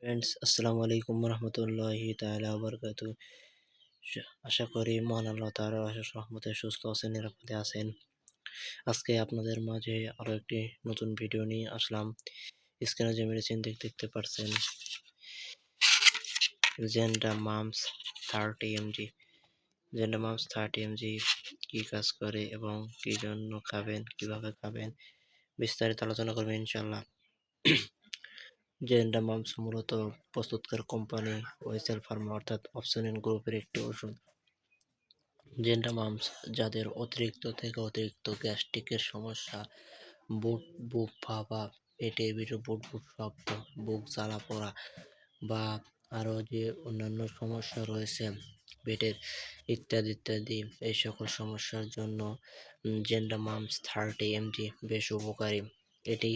Friends, আসসালামু আলাইকুম রহমতুল্লাহি তাআলা বারাকাতুহু। আশা করি মহান আল্লাহ তাআলার অশেষ রহমতে সুস্থ আছেন, নিরাপদে আছেন। আজকে আপনাদের মাঝে আরো একটি নতুন ভিডিও নিয়ে আসলাম। স্ক্রিনে যে মেডিসিন দেখতে পাচ্ছেন, gender mum's 30 mg। Gender mum's 30 mg কি কাজ করে এবং কি জন্য খাবেন, কিভাবে খাবেন, বিস্তারিত আলোচনা করবেন ইনশাআল্লাহ। জেন্ডা মামস মূলত প্রস্তুতকারক কোম্পানি ওয়েসেল ফার্মা অর্থাৎ অপসনিন গ্রুপের একটি ওষুধ। জেন্ডা মামস যাদের অতিরিক্ত গ্যাস্ট্রিকের সমস্যা, বুক ফাঁপা, পেটের ভিতর বুট শব্দ, বুক জ্বালা পোড়া বা আরও যে অন্যান্য সমস্যা রয়েছে পেটের ইত্যাদি এই সকল সমস্যার জন্য জেন্ডা মামস 30 mg বেশ উপকারী। এটি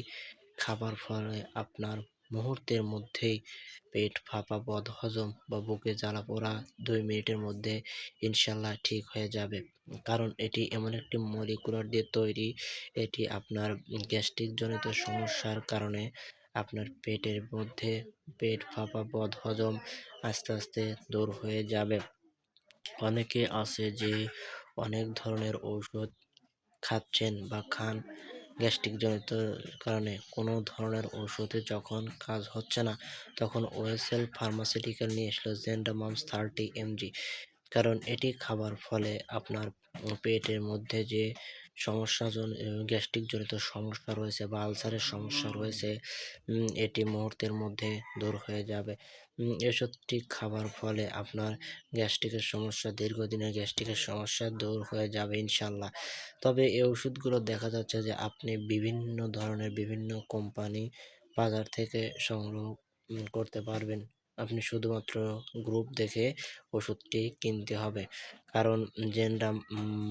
খাবার ফলে আপনার মুহূর্তের মধ্যেই পেট ফাঁপা, বদহজম বা বুকে জ্বালা পোড়া 2 মিনিটের মধ্যে ইনশাল্লাহ ঠিক হয়ে যাবে। কারণ এটি এমন একটি মলিকুলার দিয়ে তৈরি, এটি আপনার গ্যাস্ট্রিক জনিত সমস্যার কারণে আপনার পেটের মধ্যে পেট ফাঁপা, বদহজম আস্তে দূর হয়ে যাবে। অনেকে আছে যে অনেক ধরনের ঔষধ খাচ্ছেন বা খান, গ্যাস্ট্রিক জনিত কারণে কোনো ধরনের ওষুধে যখন কাজ হচ্ছে না, তখন ওয়েসেল ফার্মাসিউটিক্যাল নিয়ে এসলো জেন্ডা মামস 30 mg। কারণ এটি খাবার ফলে আপনার পেটের মধ্যে যে সমস্যা গ্যাস্ট্রিক জনিত সমস্যা রয়েছে বা আলসারের সমস্যা রয়েছে, এটি মুহূর্তের মধ্যে দূর হয়ে যাবে। ওষুধটি খাবার ফলে আপনার গ্যাস্ট্রিকের সমস্যা, দীর্ঘদিনের গ্যাস্ট্রিকের সমস্যা দূর হয়ে যাবে ইনশাল্লাহ। তবে এই ওষুধগুলো দেখা যাচ্ছে যে আপনি বিভিন্ন ধরনের বিভিন্ন কোম্পানি বাজার থেকে সংগ্রহ করতে পারবেন। আপনি শুধুমাত্র গ্রুপ দেখে ওষুধটি কিনতে হবে। কারণ জেন্ডা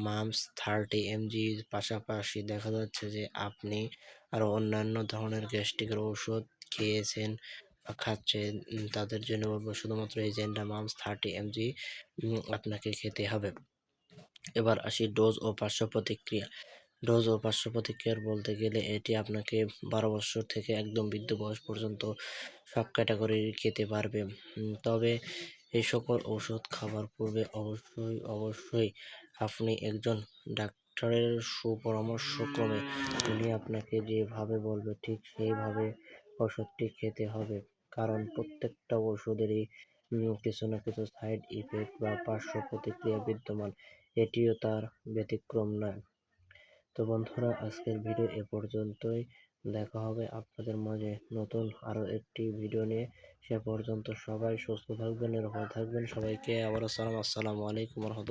মামস 30 mg পাশাপাশি দেখা যাচ্ছে যে আপনি আরো অন্যান্য ধরনের গ্যাস্ট্রিকের ওষুধ খেয়েছেন বা খাচ্ছেন, তাদের জন্য বলবো শুধুমাত্র এই জেন্ডা মামস 30 mg আপনাকে খেতে হবে। এবার আসি ডোজ ও পার্শ্ব প্রতিক্রিয়া। ডোজ ও পার্শ্ব প্রতিক্রিয়ার বলতে গেলে এটি আপনাকে 12 বছর থেকে একদম বৃদ্ধ বয়স পর্যন্ত সব ক্যাটাগরির খেতে পারবে। তবে এই সকল ওষুধ খাবার পূর্বে অবশ্যই আপনি একজন ডাক্তারের সুপরামর্শক্রমে উনি আপনাকে যেভাবে বলবে ঠিক সেইভাবে ওষুধটি খেতে হবে। কারণ প্রত্যেকটা ওষুধেরই কিছু না কিছু সাইড ইফেক্ট বা পার্শ্ব প্রতিক্রিয়া বিদ্যমান, এটিও তার ব্যতিক্রম নয়। তো বন্ধুরা, আজকের ভিডিও এ পর্যন্তই। দেখা হবে আপনাদের মাঝে নতুন আরো একটি ভিডিও নিয়ে। সে পর্যন্ত সবাই সুস্থ থাকবেন, নিরাপদ থাকবেন। সবাইকে আবারও আসসালামু আলাইকুম রহমতুল্লাহ।